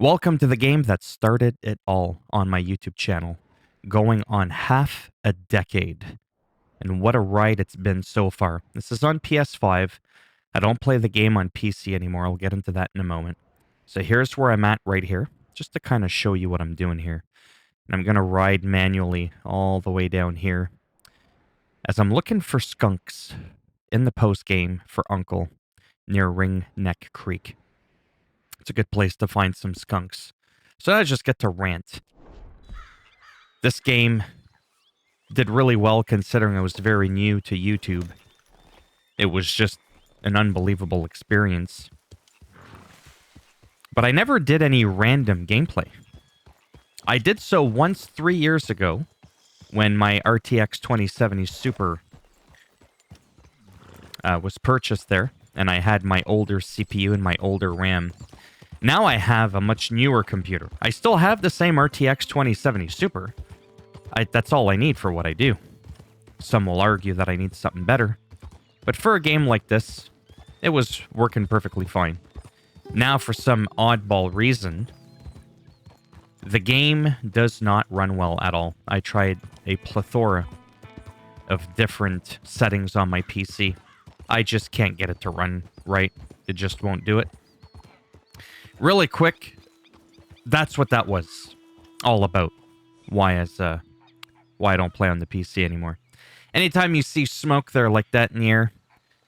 Welcome to the game that started it all on my YouTube channel, going on half a decade. And what a ride it's been so far. This is on PS5. I don't play the game on PC anymore. I'll get into that in a moment. So here's where I'm at right here, just to kind of show you what I'm doing here. And I'm going to ride manually all the way down here as I'm looking for skunks in the post game for Uncle near Ring Neck Creek. It's a good place to find some skunks. So I just get to rant. This game did really well considering it was very new to YouTube. It was just an unbelievable experience. But I never did any random gameplay. I did so once 3 years ago when my RTX 2070 Super was purchased there, and I had my older CPU and my older RAM. Now I have a much newer computer. I still have the same RTX 2070 Super. That's all I need for what I do. Some will argue that I need something better. But for a game like this, it was working perfectly fine. Now, for some oddball reason, the game does not run well at all. I tried a plethora of different settings on my PC. I just can't get it to run right. It just won't do it. Really quick, that's what that was all about. Why I don't play on the PC anymore. Anytime you see smoke there like that in the air,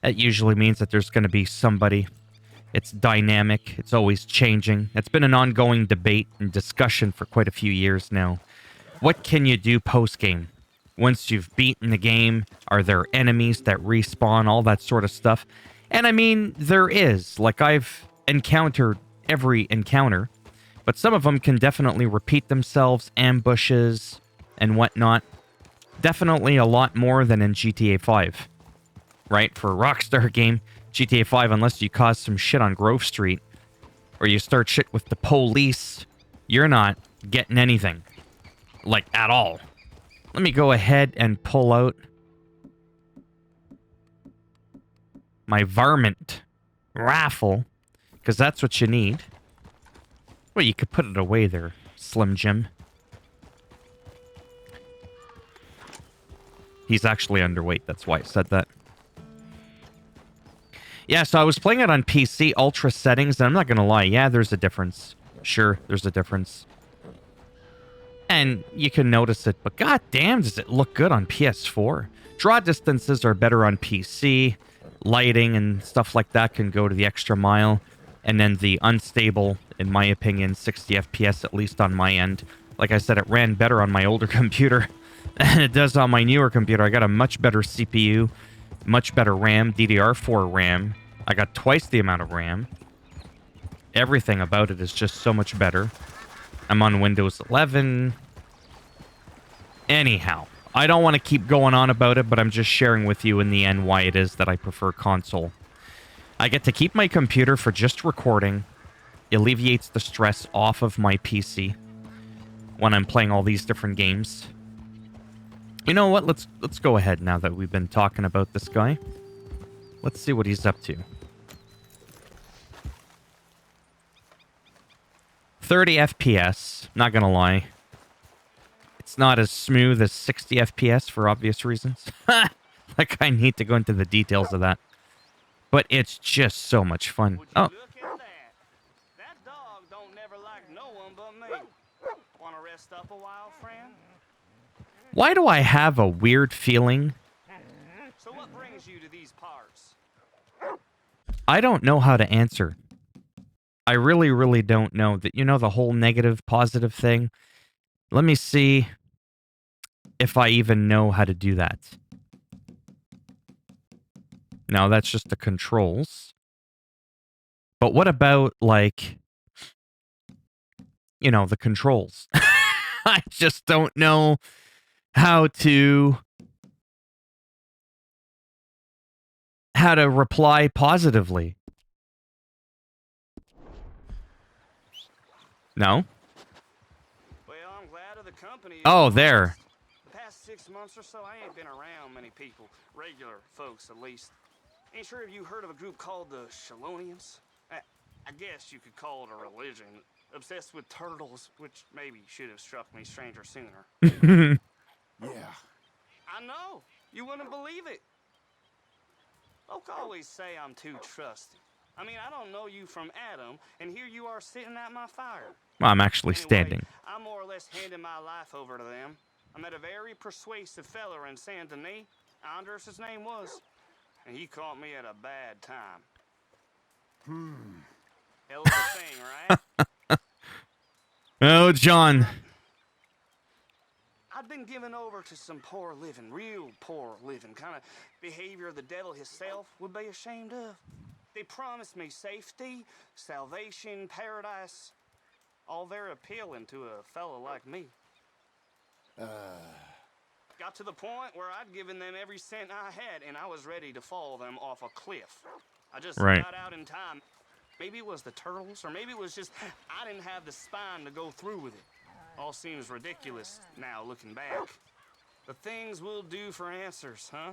that usually means that there's going to be somebody. It's dynamic. It's always changing. It's been an ongoing debate and discussion for quite a few years now. What can you do post-game? Once you've beaten the game, are there enemies that respawn? All that sort of stuff. And I mean, there is. Like, I've encountered every encounter, but some of them can definitely repeat themselves, ambushes and whatnot. Definitely a lot more than in GTA 5. Right? For a Rockstar game, GTA 5, unless you cause some shit on Grove Street, or you start shit with the police, you're not getting anything. Like, at all. Let me go ahead and pull out my varmint raffle, because that's what you need. Well, you could put it away there, Slim Jim. He's actually underweight, that's why I said that. Yeah, so I was playing it on PC, ultra settings, and I'm not going to lie, yeah, there's a difference. Sure, there's a difference. And you can notice it, but goddamn, does it look good on PS4. Draw distances are better on PC. Lighting and stuff like that can go to the extra mile. And then the unstable, in my opinion, 60 FPS, at least on my end. Like I said, it ran better on my older computer than it does on my newer computer. I got a much better CPU, much better RAM, DDR4 RAM. I got twice the amount of RAM. Everything about it is just so much better. I'm on Windows 11. Anyhow, I don't want to keep going on about it, but I'm just sharing with you in the end why it is that I prefer console. I get to keep my computer for just recording. It alleviates the stress off of my PC when I'm playing all these different games. You know what? Let's go ahead now that we've been talking about this guy. Let's see what he's up to. 30 FPS, not gonna lie. It's not as smooth as 60 FPS for obvious reasons. Like, I need to go into the details of that. But it's just so much fun. Oh. Look at that. That dog don't never like no one but me. Wanna rest up a while, friend? Why do I have a weird feeling? So what brings you to these parts? I don't know how to answer. I really, really don't know. That, you know, the whole negative, positive thing? Let me see if I even know how to do that. No, that's just the controls. But what about, like, you know, the controls? I just don't know how to reply positively. No? Well, I'm glad of the company. Oh, there. The past 6 months or so, I ain't been around many people. Regular folks, at least. Ain't sure if you heard of a group called the Shalonians? I guess you could call it a religion. Obsessed with turtles, which maybe should have struck me stranger sooner. Yeah. I know. You wouldn't believe it. Folk always say I'm too trusting. I mean, I don't know you from Adam, and here you are sitting at my fire. Well, I'm actually Anyway, standing. I'm more or less handing my life over to them. I met a very persuasive feller in Saint Denis. Anders, his name was. And he caught me at a bad time. Hell of a thing, right? Oh, John. I'd been given over to some poor living, real poor living, kind of behavior the devil himself would be ashamed of. They promised me safety, salvation, paradise, all very appealing to a fellow like me. Got to the point where I'd given them every cent I had, and I was ready to fall them off a cliff. I just got out in time. Maybe it was the turtles, or maybe it was just I didn't have the spine to go through with it. All seems ridiculous now, looking back. The things we'll do for answers, huh?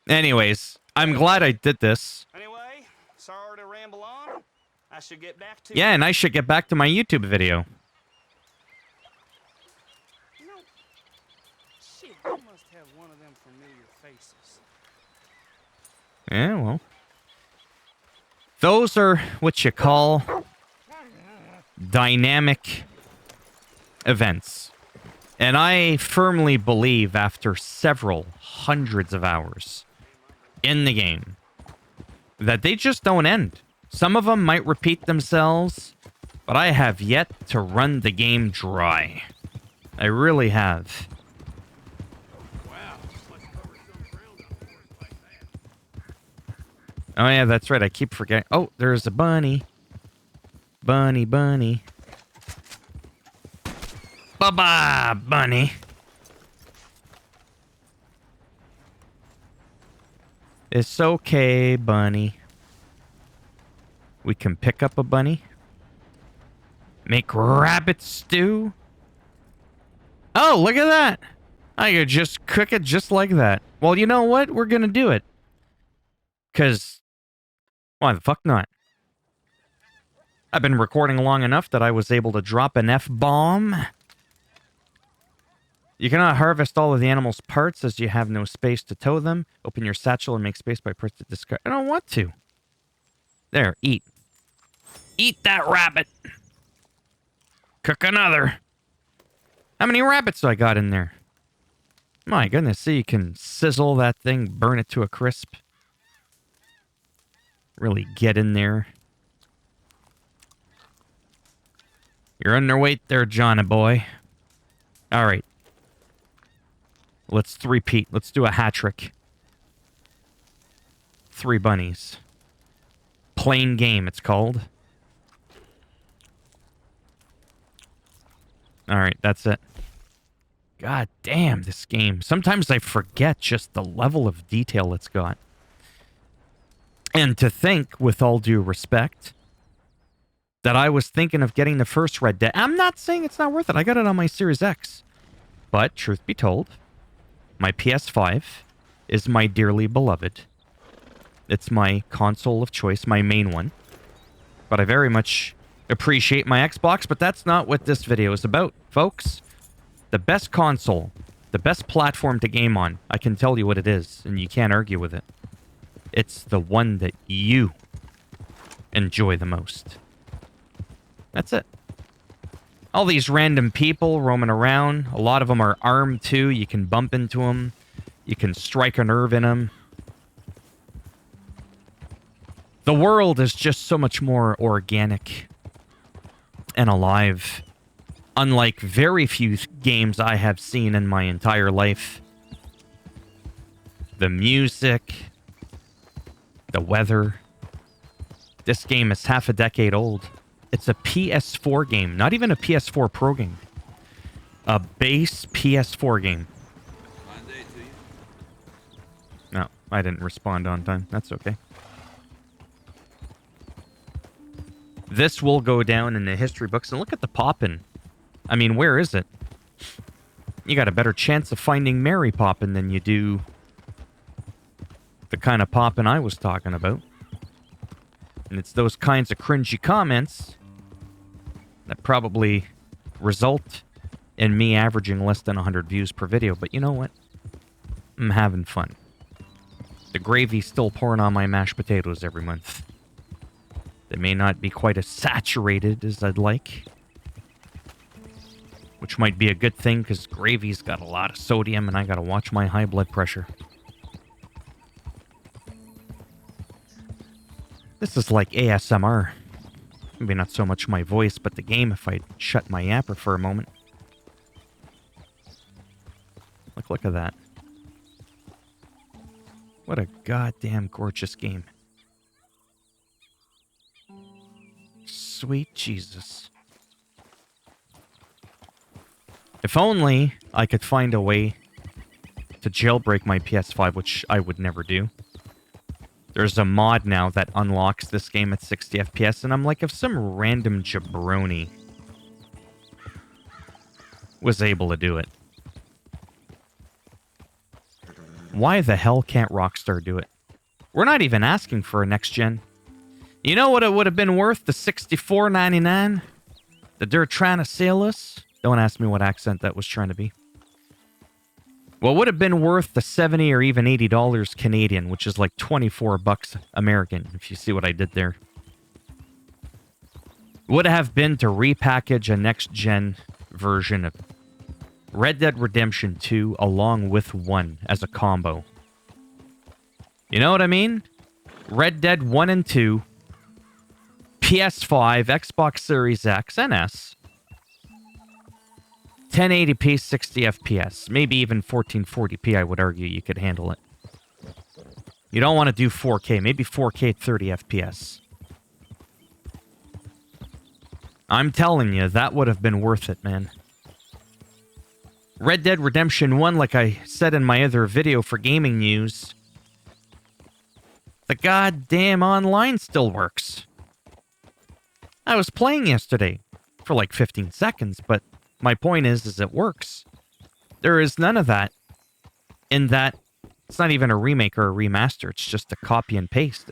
Anyways, I'm glad I did this. Anyway, sorry to ramble on. I should get back to Yeah, and I should get back to my YouTube video. You know, shit, you must have one of them familiar faces. Yeah, well. Those are what you call dynamic events. And I firmly believe after several hundreds of hours in the game that they just don't end. Some of them might repeat themselves, but I have yet to run the game dry. I really have. Oh yeah, that's right. I keep forgetting. Oh, there's a bunny. Bunny, bunny. Bye-bye, bunny. It's okay, bunny. We can pick up a bunny. Make rabbit stew. Oh, look at that. I could just cook it just like that. Well, you know what? We're gonna do it. Because why the fuck not? I've been recording long enough that I was able to drop an F-bomb. You cannot harvest all of the animal's parts as you have no space to tow them. Open your satchel and make space by parts to discard. I don't want to. There, eat. Eat that rabbit. Cook another. How many rabbits do I got in there? My goodness, see, you can sizzle that thing, burn it to a crisp. Really get in there. You're underweight there, Johnny boy. All right. Let's repeat. Let's do a hat trick. 3 bunnies. Plain game, it's called. All right, that's it. God damn, this game. Sometimes I forget just the level of detail it's got. And to think, with all due respect, that I was thinking of getting the first Red Dead. I'm not saying it's not worth it. I got it on my Series X. But, truth be told, my PS5 is my dearly beloved. It's my console of choice, my main one. But I very much appreciate my Xbox, but that's not what this video is about, folks. The best console, the best platform to game on, I can tell you what it is, and you can't argue with it. It's the one that you enjoy the most. That's it. All these random people roaming around. A lot of them are armed too. You can bump into them. You can strike a nerve in them. The world is just so much more organic and alive. Unlike very few games I have seen in my entire life. The music, the weather. This game is half a decade old. It's a PS4 game, not even a PS4 Pro game. A base PS4 game. No, I didn't respond on time. That's okay. This will go down in the history books. And look at the poppin'. I mean, where is it? You got a better chance of finding Mary poppin' than you do the kind of poppin' I was talking about. And it's those kinds of cringy comments that probably result in me averaging less than 100 views per video. But you know what? I'm having fun. The gravy's still pouring on my mashed potatoes every month. They may not be quite as saturated as I'd like. Which might be a good thing, because gravy's got a lot of sodium and I gotta watch my high blood pressure. This is like ASMR. Maybe not so much my voice, but the game if I shut my yapper for a moment. Look at that. What a goddamn gorgeous game. Sweet Jesus. If only I could find a way to jailbreak my PS5, which I would never do. There's a mod now that unlocks this game at 60 FPS, and I'm like, if some random jabroni was able to do it, why the hell can't Rockstar do it? We're not even asking for a next gen. You know what it would have been worth? The $64.99 that they're trying to sell us? Don't ask me what accent that was trying to be. What would have been worth the $70 or even $80 Canadian, which is like 24 bucks American, if you see what I did there. Would have been to repackage a next-gen version of Red Dead Redemption 2 along with 1 as a combo. You know what I mean? Red Dead 1 and 2, PS5, Xbox Series X, and S. 1080p, 60 FPS. Maybe even 1440p, I would argue you could handle it. You don't want to do 4K. Maybe 4K 30 FPS. I'm telling you, that would have been worth it, man. Red Dead Redemption 1, like I said in my other video for gaming news, the goddamn online still works. I was playing yesterday for like 15 seconds, but my point is it works. There is none of that in that it's not even a remake or a remaster. It's just a copy and paste.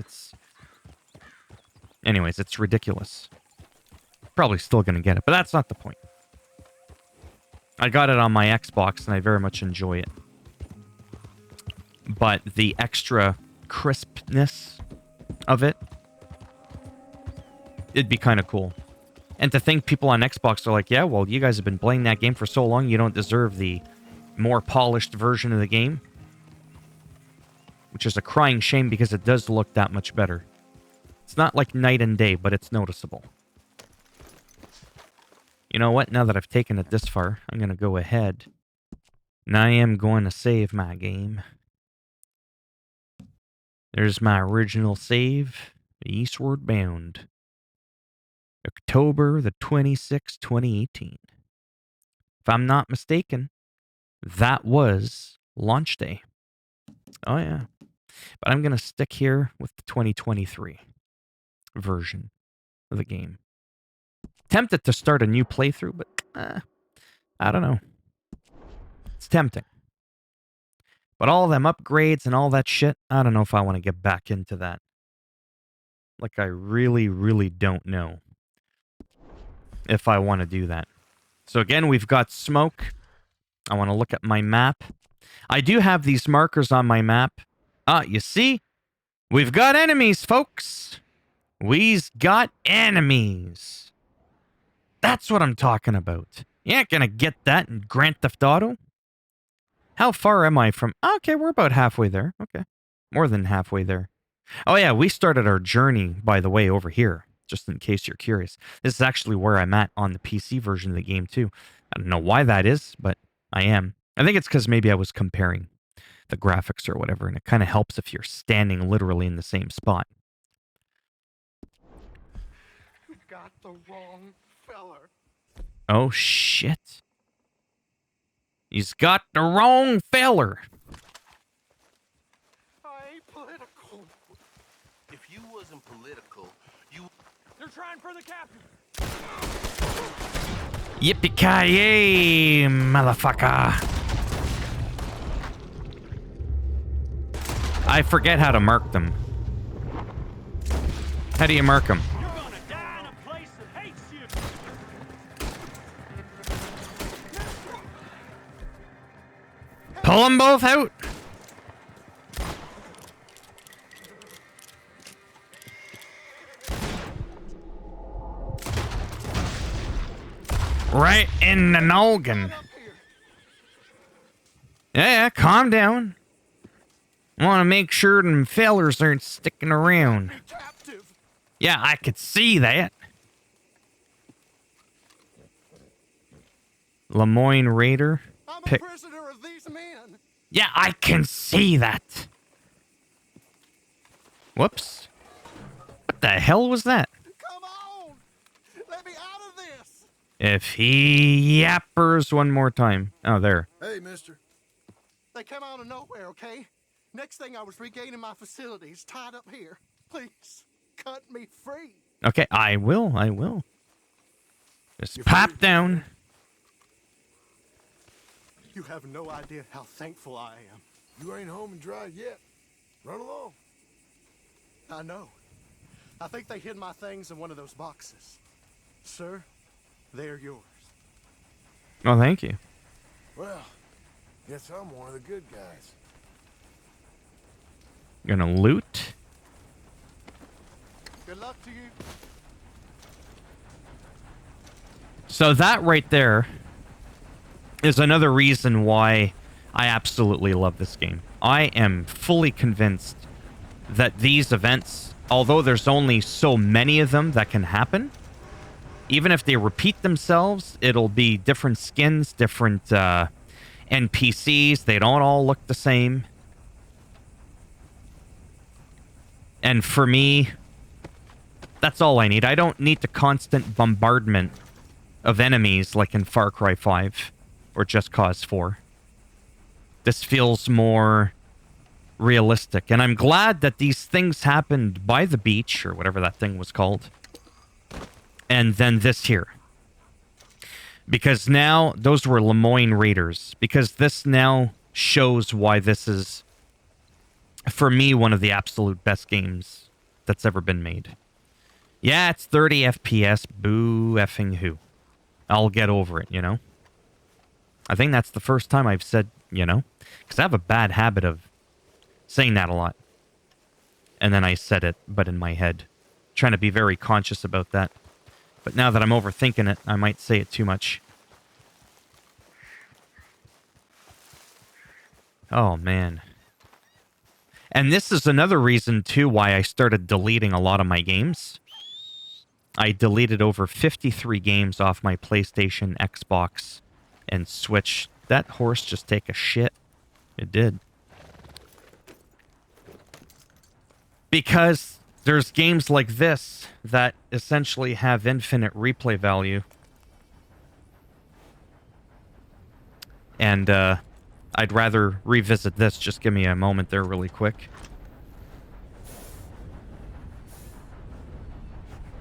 Anyways, it's ridiculous. Probably still going to get it, but that's not the point. I got it on my Xbox and I very much enjoy it. But the extra crispness of it, it'd be kind of cool. And to think people on Xbox are like, yeah, well, you guys have been playing that game for so long, you don't deserve the more polished version of the game. Which is a crying shame because it does look that much better. It's not like night and day, but it's noticeable. You know what? Now that I've taken it this far, I'm going to go ahead. And I am going to save my game. There's my original save, Eastward Bound. October the 26th, 2018. If I'm not mistaken, that was launch day. Oh, yeah. But I'm going to stick here with the 2023 version of the game. Tempted to start a new playthrough, but I don't know. It's tempting. But all them upgrades and all that shit, I don't know if I want to get back into that. Like, I really, really don't know if I want to do that. So again, we've got smoke. I want to look at my map. I do have these markers on my map. You see? We've got enemies, folks. We've got enemies. That's what I'm talking about. You ain't gonna get that in Grand Theft Auto. How far am I from... Okay, we're about halfway there. Okay. More than halfway there. Oh yeah, we started our journey, by the way, over here. Just in case you're curious. This is actually where I'm at on the PC version of the game, too. I don't know why that is, but I am. I think it's because maybe I was comparing the graphics or whatever, and it kind of helps if you're standing literally in the same spot. You got the wrong feller. Oh, shit. He's got the wrong feller. I ain't political. If you wasn't political, you... They're trying for the captain. Yippee-ki-yay, motherfucker. I forget how to mark them. How do you mark them? You're gonna die in a place that hates you. Pull them both out. Right in the noggin. Yeah, calm down. Want to make sure them fellers aren't sticking around. Captive. Yeah, I could see that. Lemoyne Raider. I'm a Pick. prisoner of these men. Yeah, I can see that. Whoops. What the hell was that? Come on. Let me out of this. If he yappers one more time. Oh, there. Hey, mister. They came out of nowhere, okay? Next thing I was regaining my facilities, tied up here. Please, cut me free. Okay, I will. Just pop down. You have no idea how thankful I am. You ain't home and dry yet. Run along. I know. I think they hid my things in one of those boxes. Sir, they're yours. Oh, thank you. Well, guess I'm one of the good guys. Gonna loot. Good luck to you. So that right there is another reason why I absolutely love this game. I am fully convinced that these events, although there's only so many of them that can happen, even if they repeat themselves, it'll be different skins, different NPCs. They don't all look the same. And for me, that's all I need. I don't need the constant bombardment of enemies like in Far Cry 5 or Just Cause 4. This feels more realistic. And I'm glad that these things happened by the beach, or whatever that thing was called. And then this here. Because now, those were Lemoyne Raiders. Because this now shows why this is, for me, one of the absolute best games that's ever been made. Yeah, it's 30 FPS. Boo effing who. I'll get over it, you know? I think that's the first time I've said, you know? Because I have a bad habit of saying that a lot. And then I said it, but in my head. Trying to be very conscious about that. But now that I'm overthinking it, I might say it too much. Oh, man. And this is another reason, too, why I started deleting a lot of my games. I deleted over 53 games off my PlayStation, Xbox, and Switch. That horse just take a shit. It did. Because there's games like this that essentially have infinite replay value. And I'd rather revisit this. Just give me a moment there really quick.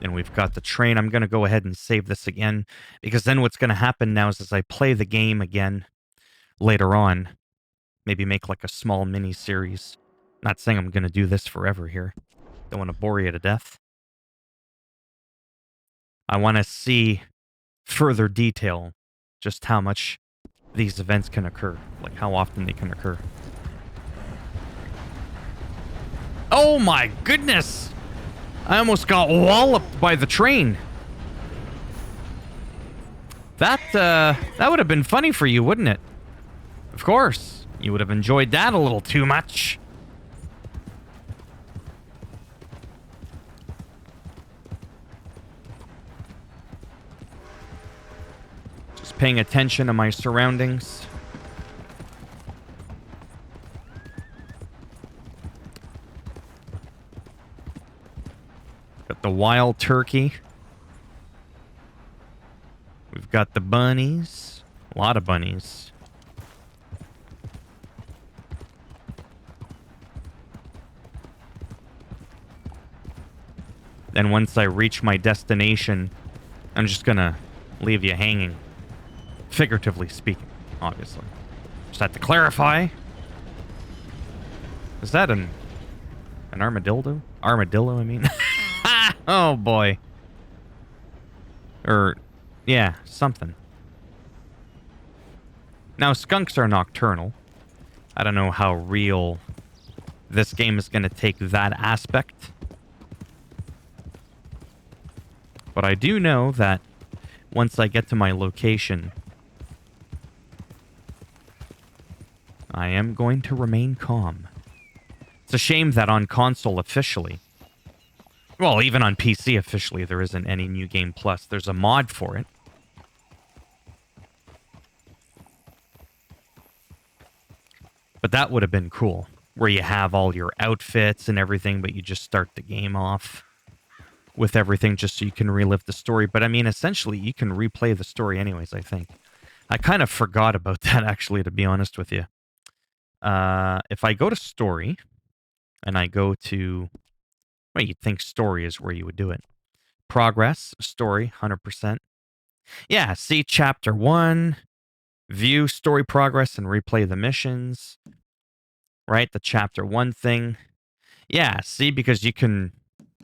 And we've got the train. I'm going to go ahead and save this again. Because then what's going to happen now is as I play the game again later on, maybe make like a small mini-series. Not saying I'm going to do this forever here. Don't want to bore you to death. I want to see further detail. Just how much these events can occur. Like how often they can occur. Oh my goodness! I almost got walloped by the train. That would have been funny for you, wouldn't it? Of course. You would have enjoyed that a little too much. Just paying attention to my surroundings. Got the wild turkey. We've got the bunnies. A lot of bunnies. Then once I reach my destination, I'm just gonna leave you hanging. Figuratively speaking, obviously. Just have to clarify. Is that an armadillo? Armadillo, I mean. Oh, boy. Or, yeah, something. Now, skunks are nocturnal. I don't know how real this game is going to take that aspect. But I do know that once I get to my location, I am going to remain calm. It's a shame that on console officially, well, even on PC officially, there isn't any New Game Plus. There's a mod for it. But that would have been cool, where you have all your outfits and everything, but you just start the game off with everything just so you can relive the story. But I mean, essentially, you can replay the story anyways, I think. I kind of forgot about that, actually, to be honest with you. If I go to story, and I go to... Well, you'd think story is where you would do it. Progress, story, 100%. Yeah, see chapter 1, view story progress and replay the missions. Right, the chapter 1 thing. Yeah, see, because you can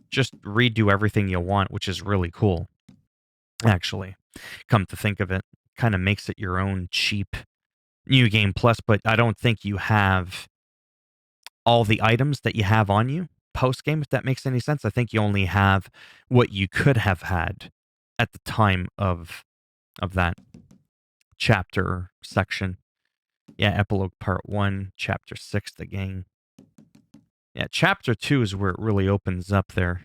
just redo everything you want, which is really cool. Actually, come to think of it, kind of makes it your own cheap New Game Plus, but I don't think you have all the items that you have on you post-game, if that makes any sense. I think you only have what you could have had at the time of that chapter section. Yeah, epilogue part 1, chapter 6, the gang. Yeah, chapter 2 is where it really opens up there.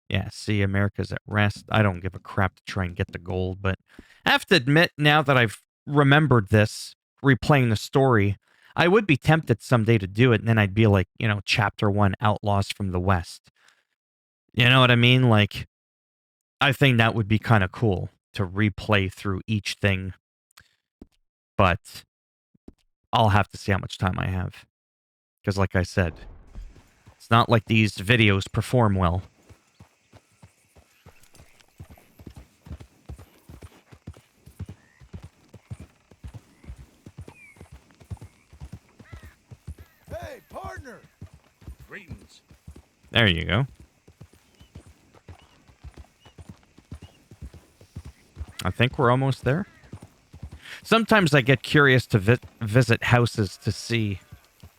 Yeah, see, America's at rest. I don't give a crap to try and get the gold, but I have to admit, now that I've remembered this, replaying the story, I would be tempted someday to do it, and then I'd be like, you know, chapter 1, Outlaws from the West. You know what I mean? Like, I think that would be kind of cool to replay through each thing, but I'll have to see how much time I have. Because like I said, it's not like these videos perform well. Hey, partner! Greetings. There you go. I think we're almost there. Sometimes I get curious to visit houses to see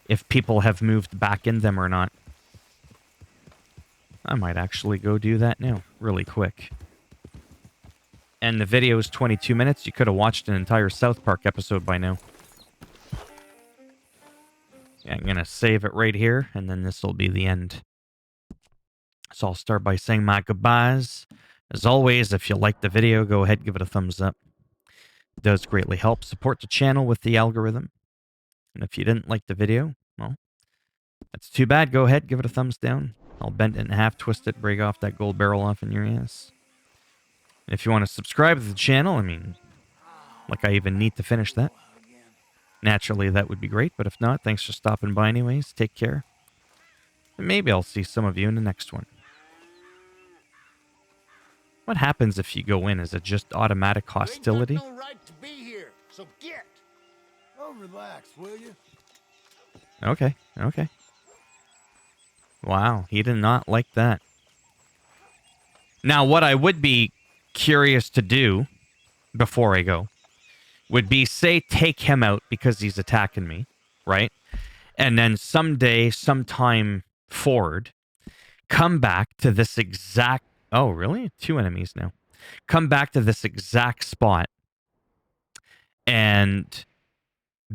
if people have moved back in them or not. I might actually go do that now, really quick. And the video is 22 minutes. You could have watched an entire South Park episode by now. Yeah, I'm going to save it right here, and then this will be the end. So I'll start by saying my goodbyes. As always, if you liked the video, go ahead, give it a thumbs up. It does greatly help support the channel with the algorithm. And if you didn't like the video, well, that's too bad. Go ahead, give it a thumbs down. I'll bend it in half, twist it, break off that gold barrel off in your ass. And if you want to subscribe to the channel, I mean, like I even need to finish that. Naturally, that would be great, but if not, thanks for stopping by anyways. Take care. And maybe I'll see some of you in the next one. What happens if you go in? Is it just automatic hostility? You ain't got no right to be here, so get. Oh, relax, will you? Okay, okay. Wow, he did not like that. Now, what I would be curious to do before I go would be, say, take him out because he's attacking me, right? And then someday, sometime forward, come back to this exact... Oh, really? 2 enemies now. Come back to this exact spot and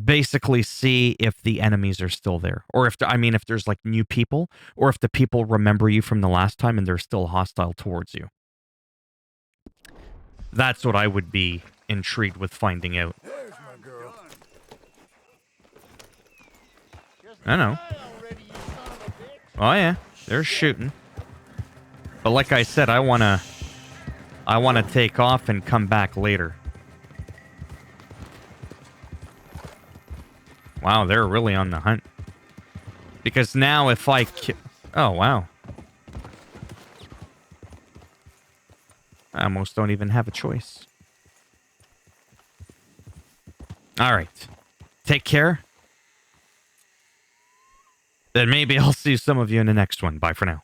basically see if the enemies are still there. Or if, if there's like new people, or if the people remember you from the last time and they're still hostile towards you. That's what I would be intrigued with finding out. There's my girl. I know. Oh yeah, they're shooting. But like I said, I wanna take off and come back later. Wow, they're really on the hunt. Because now if I oh wow. I almost don't even have a choice. Alright. Take care. Then maybe I'll see some of you in the next one. Bye for now.